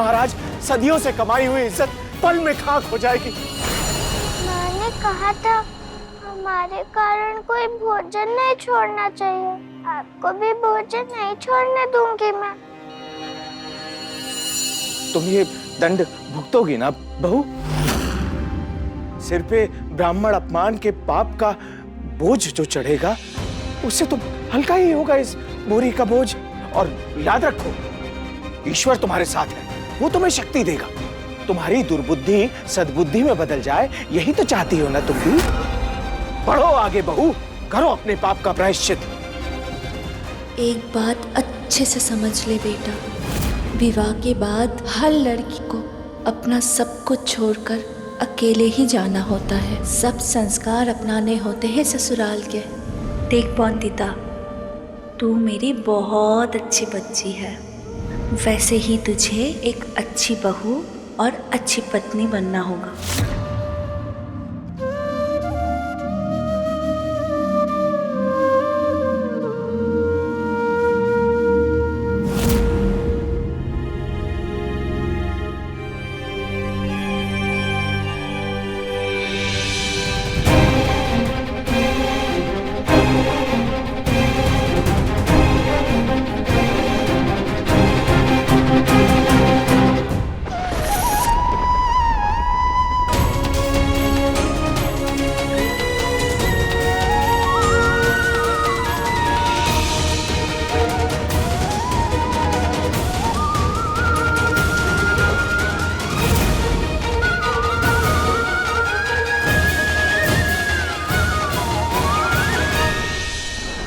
महाराज सदियों से कमाई हुई इज्जत पल में खाक हो जाएगी। मैंने कहा था हमारे कारण कोई भोजन नहीं छोड़ना चाहिए। आपको भी भोजन नहीं छोड़ने दूंगी मैं। तुम ये दंड भुगतोगी ना बहू? सिर पे ब्राह्मण अपमान के पाप का बोझ जो चढ़ेगा उससे तो हल्का ही होगा इस बोरी का बोझ। और याद रखो, ईश्वर तुम्हारे साथ है, वो तुम्हें शक्ति देगा। तुम्हारी दुर्बुद्धि सद्बुद्धि में बदल जाए, यही तो चाहती हो ना तुम भी? बढ़ो आगे बहू, करो अपने पाप का प्रायश्चित। एक बात अच्छे से समझ ले बेटा, विवाह के बाद हर लड़की को अपना सब कुछ छोड़कर अकेले ही जाना होता है। सब संस्कार अपनाने होते हैं ससुराल के। देख बौंदिता, तू मेरी बहुत अच्छी बच्ची है, वैसे ही तुझे एक अच्छी बहू और अच्छी पत्नी बनना होगा।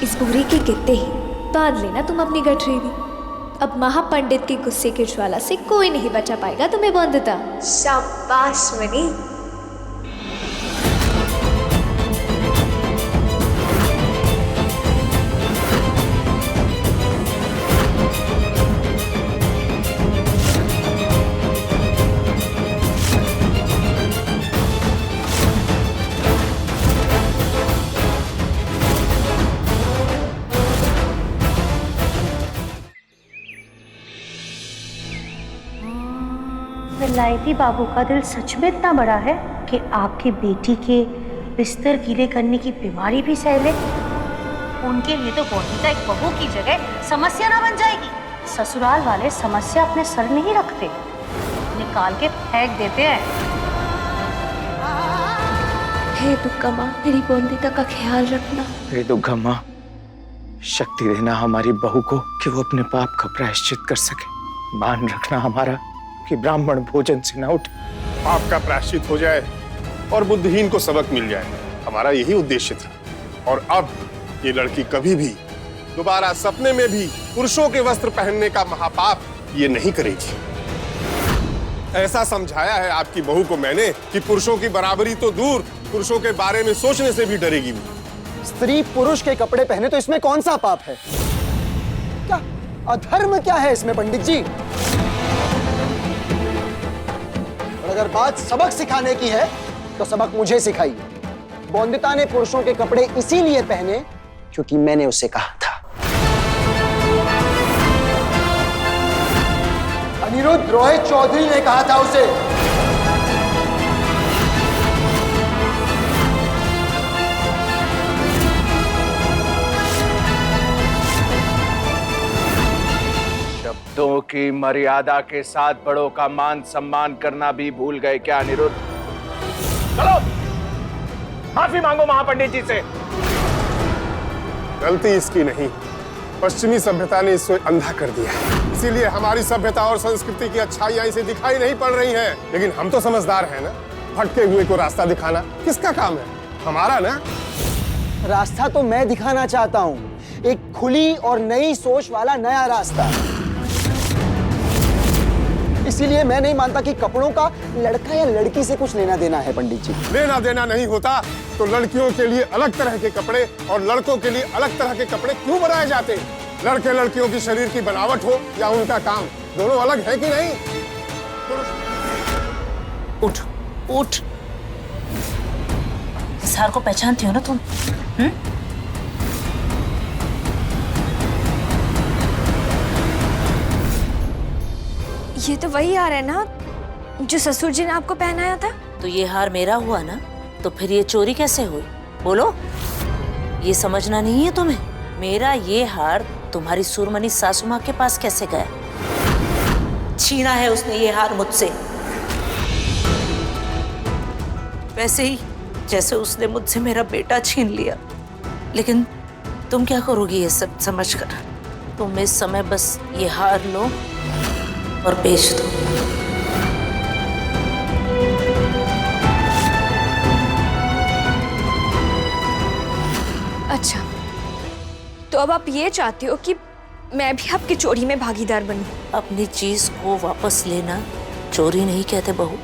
इस बुरी के गिरते ही बांध लेना तुम अपनी गठरी भी। अब महापंडित के गुस्से की ज्वाला से कोई नहीं बचा पाएगा तुम्हें बंदिता। शाबाश मनी। विलायती बाबू का दिल सच में इतना बड़ा है कि आपकी बेटी के बिस्तर गीले करने की बीमारी भी सह ले। उनके लिए तो बौंदिता एक बहू की जगह समस्या ना बन जाएगी। ससुराल वाले समस्या अपने सर नहीं रखते, निकाल के फेंक देते हैं। हे दुर्गा माँ, मेरी बौंदिता का ख्याल रखना। हे दुर्गा माँ, शक्ति देना हमारी बहू को कि वो अपने पाप का प्रायश्चित कर सके। मान रखना हमारा कि ब्राह्मण भोजन से न उठे, पाप का प्रायश्चित हो जाए और बुद्धिहीन को सबक मिल जाए। हमारा यही उद्देश्य था। और अब ये लड़की कभी भी दोबारा सपने में भी पुरुषों के वस्त्र पहनने का महापाप ये नहीं करेगी। ऐसा समझाया है आपकी बहू को मैंने कि पुरुषों की बराबरी तो दूर, पुरुषों के बारे में सोचने से भी डरेगी वो। स्त्री पुरुष के कपड़े पहने तो इसमें कौन सा पाप है? क्या अधर्म क्या है इसमें पंडित जी? और अगर बात सबक सिखाने की है तो सबक मुझे सिखाइए। बौंदिता ने पुरुषों के कपड़े इसीलिए पहने क्योंकि मैंने उसे कहा था। अनिरुद्ध रोहित चौधरी ने कहा था उसे। शब्दों की मर्यादा के साथ बड़ों का मान सम्मान करना भी भूल गए क्या अनिरुद्ध? चलो माफी मांगो महापंडित जी से। गलती इसकी नहीं, पश्चिमी सभ्यता ने इसे अंधा कर दिया है। इसीलिए हमारी सभ्यता और संस्कृति की अच्छाइयां इसे दिखाई नहीं पड़ रही हैं। लेकिन हम तो समझदार हैं ना, भटके हुए को रास्ता दिखाना किसका काम है? हमारा ना। रास्ता तो मैं दिखाना चाहता हूं, एक खुली और नई सोच वाला नया रास्ता। इसीलिए मैं नहीं मानता कि कपड़ों का लड़का या लड़की से कुछ लेना देना है पंडित जी। लेना देना नहीं होता तो लड़कियों के लिए अलग तरह के कपड़े और लड़कों के लिए अलग तरह के कपड़े क्यों बनाए जाते? लड़के लड़कियों की शरीर की बनावट हो या उनका काम, दोनों अलग है कि नहीं? उठ उठ। इस हार को पहचानती हो ना तुम? ये तो वही हार है ना जो ससुर जी ने आपको पहनाया था। तो ये हार मेरा हुआ ना, तो फिर ये चोरी कैसे हुई? बोलो, ये समझना नहीं है तुम्हें? मेरा ये हार तुम्हारी सुरमनी सासू माँ के पास कैसे गया? छीना है उसने ये हार मुझसे, वैसे ही जैसे उसने मुझसे मेरा बेटा छीन लिया। लेकिन तुम क्या करोगी ये सब समझकर? तुम इस समय बस ये हार लो और बेच दो। अच्छा, तो अब आप ये चाहते हो कि मैं भी आपकी चोरी में भागीदार बनूं? अपनी चीज को वापस लेना चोरी नहीं कहते बहू।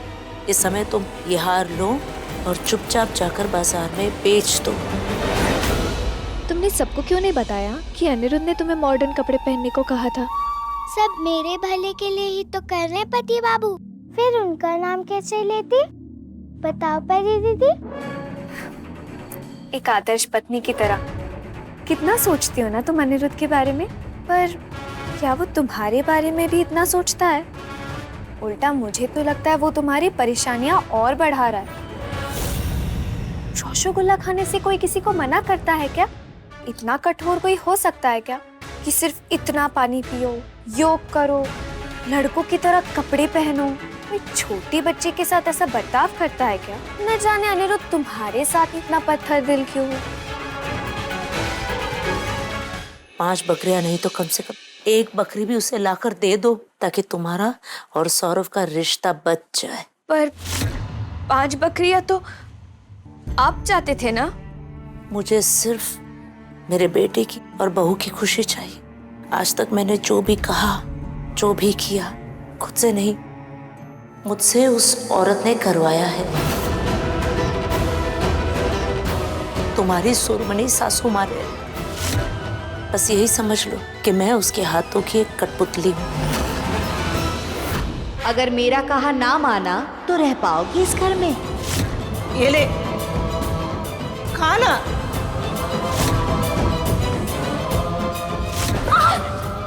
इस समय तुम ये हार लो और चुपचाप जाकर बाजार में बेच दो। तुमने सबको क्यों नहीं बताया कि अनिरुद्ध ने तुम्हें मॉडर्न कपड़े पहनने को कहा था? सब मेरे भले के लिए ही तो कर रहे पति बाबू, फिर उनका नाम कैसे लेती? बताओ परी दीदी। एक आदर्श पत्नी की तरह कितना सोचती हो ना तुम अनिरुद्ध के बारे में, पर क्या वो तुम्हारे बारे में भी इतना सोचता है? उल्टा मुझे तो लगता है वो तुम्हारी परेशानियां और बढ़ा रहा है। रसगुल्ला खाने से कोई किसी को मना करता है क्या? इतना कठोर कोई हो सकता है क्या कि सिर्फ इतना पानी पियो, योग करो, लड़कों की तरह कपड़े पहनो? कोई छोटी बच्चे के साथ ऐसा बर्ताव करता है क्या? न जाने अनिरुद्ध तुम्हारे साथ इतना पत्थर दिल क्यों है? 5 बकरियां नहीं तो कम से कम 1 बकरी भी उसे लाकर दे दो, ताकि तुम्हारा और सौरभ का रिश्ता बच जाए। पर 5 बकरियां तो आप चाहते थे ना? मुझे सिर्फ मेरे बेटे की और बहू की खुशी चाहिए। आज तक मैंने जो भी कहा, जो भी किया, खुद से नहीं, मुझसे उस औरत ने करवाया है। तुम्हारी सुरमनी सासू माँ ने। बस यही समझ लो कि मैं उसके हाथों की एक कठपुतली हूँ। अगर मेरा कहा ना माना तो रह पाओगी इस घर में? ये ले, खाना।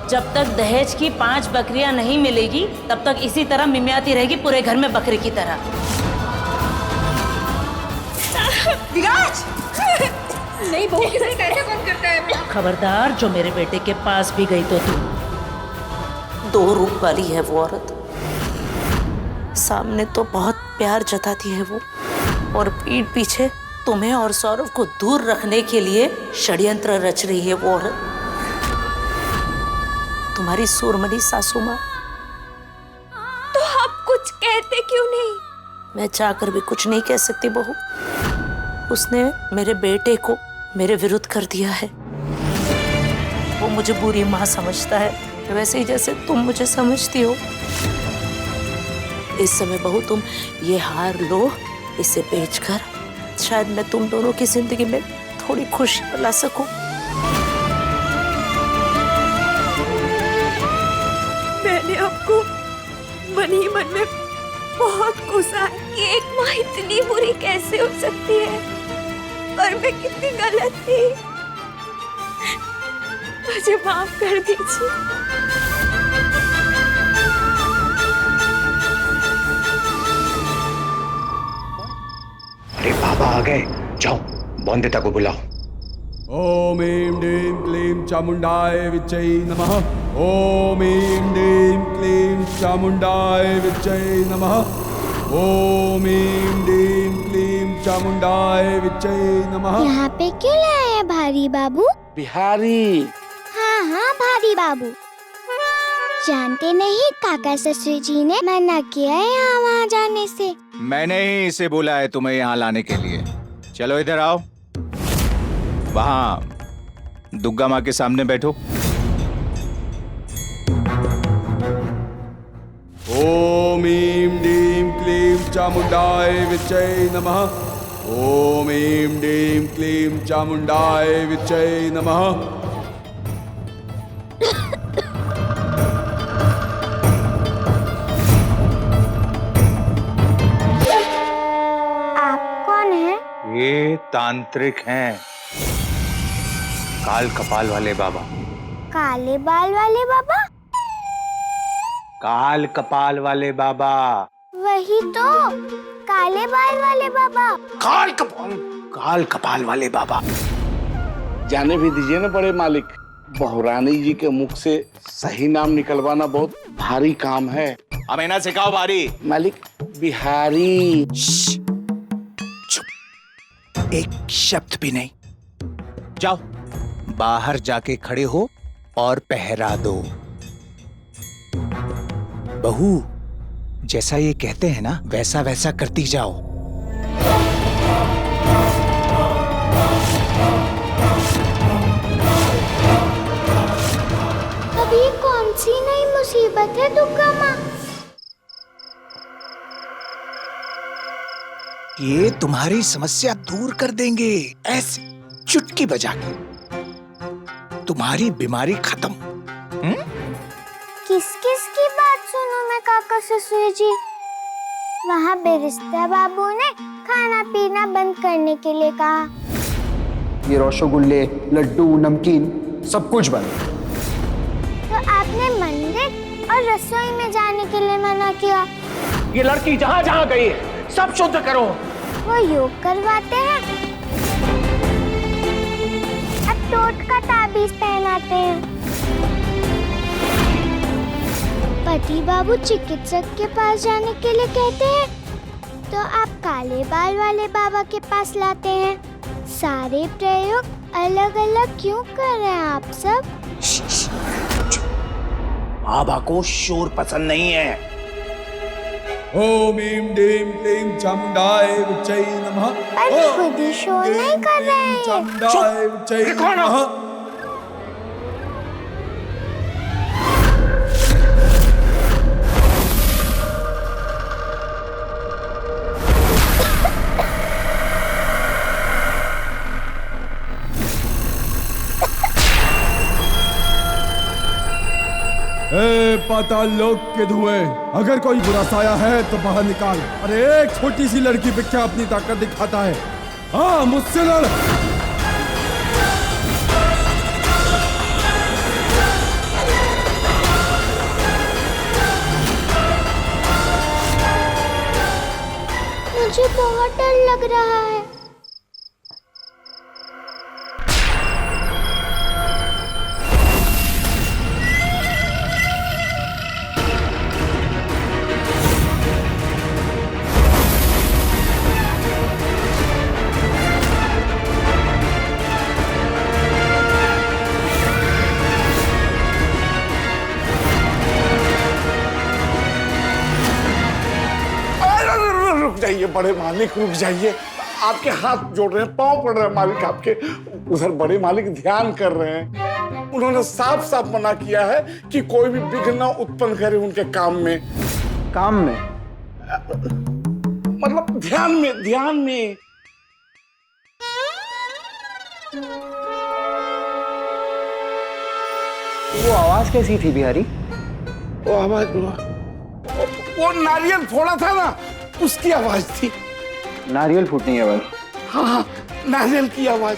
जब तक दहेज की 5 बकरियां नहीं मिलेगी, तब तक इसी तरह मिमियाती रहेगी पूरे घर में बकरी की तरह। विराज! नहीं बहू के साथ कैसे कौन करता है? खबरदार, जो मेरे बेटे के पास भी गई तो तू। 2 रूप वाली है वो औरत। सामने तो बहुत प्यार जताती है वो, और पीठ पीछे तुम्हें और सौरभ को दूर रखने के लिए षड्यंत्र रच रही है वो औरत, तुम्हारी सुरमनी सासू माँ। तो आप कुछ कहते क्यों नहीं? मैं चाहकर भी कुछ नहीं कह सकती बहू। उसने मेरे बेटे को मेरे विरुद्ध कर दिया है। वो मुझे बुरी माँ समझता है, वैसे ही जैसे तुम मुझे समझती हो। इस समय बहू तुम ये हार लो, इसे बेचकर शायद मैं तुम दोनों की जिंदगी में थोड़ी खुशी ला सकूं। मैंने आपको मन ही मन में बहुत गुस्सा है कि एक माँ इतनी बुरी कैसे हो सकती है, और मैं कितनी गलत थी। मुझे माफ कर दीजिए। अरे बाबा आ गए, जाओ बौंदेता को बुलाओ। ओम ऐं ह्रीं क्लीं चामुंडाय विच्चै नमः। ओम ऐं ह्रीं क्लीं चामुंडाय विच्चै नमः। ओम ऐं ह्रीं क्लीं चामुंडाय विच्चै नमः। यहाँ पे क्यों लाए हैं भारी बाबू? बिहारी। हाँ हाँ भारी बाबू। जानते नहीं काका ससुर जी ने मना किया है यहाँ वहाँ जाने से। मैंने ही इसे बोला है तुम्हें यहाँ लाने के लिए। चलो इधर आओ, वहाँ दुर्गा माँ के सामने बैठो। ओम ऐं ह्रीं क्लीं चामुंडाय विच्चै नमः। ओम ऐं ह्रीं क्लीं चामुंडाय विच्चै नमः। आप कौन हैं? ये तांत्रिक हैं, काल कपाल वाले बाबा। काले बाल वाले बाबा? काल कपाल वाले बाबा। वही तो, काले बाल वाले बाबा। काल कपाल वाले बाबा। जाने भी दीजिए ना बड़े मालिक, बहुरानी जी के मुख से सही नाम निकलवाना बहुत भारी काम है। अब इन्हें सिखाओ बारी। मालिक बिहारी। एक शब्द भी नहीं। जाओ बाहर जाके खड़े हो और पहरा दो। बहू, जैसा ये कहते हैं ना वैसा वैसा करती जाओ। अब ये कौन सी नई मुसीबत है दुर्गा माँ? ये तुम्हारी समस्या दूर कर देंगे ऐसे चुटकी बजा के। तुम्हारी बीमारी खत्म। किस किस की बात सुनूं मैं काका ससुर जी? वहाँ बेरिस्ता बाबू ने खाना पीना बंद करने के लिए कहा। ये रसगुल्ले, लड्डू, नमकीन सब कुछ बंद। तो आपने मंदिर और रसोई में जाने के लिए मना किया। ये लड़की जहाँ जहाँ गई है सब शुद्ध करो। वो योग करवाते हैं, अब टोट का ताबीज पहनाते हैं। पति बाबू चिकित्सक के पास जाने के लिए कहते हैं, तो आप काले बाल वाले बाबा के पास लाते हैं। सारे प्रयोग अलग अलग क्यों कर रहे हैं आप सब? बाबा को शोर पसंद नहीं है। ओम ईम डीम क्लीम चामुंडाय विच्चै नमः। अरे खुद ही शोर नहीं कर रहे हैं। चामुंडाय विच्चै नमः। पाताल लोक के धुएं, अगर कोई बुरा साया है तो बाहर निकाल। अरे एक छोटी सी लड़की पे क्या अपनी ताकत दिखाता है? हाँ मुझसे लड़। मुझे बहुत डर लग रहा है। जाइए बड़े मालिक, रुक जाइए। आपके हाथ जोड़ रहे हैं, पांव पड़ रहे हैं मालिक आपके। उधर बड़े मालिक ध्यान कर रहे हैं। उन्होंने साफ साफ मना किया है कि कोई भी विघ्न न उत्पन्न करे उनके काम में। काम में? मतलब ध्यान में, ध्यान में। वो आवाज कैसी थी बिहारी? वो आवाज, वो नारियल फोड़ा था ना, उसकी आवाज थी। नारियल फूटने की आवाज? हाँ हाँ, नारियल की आवाज।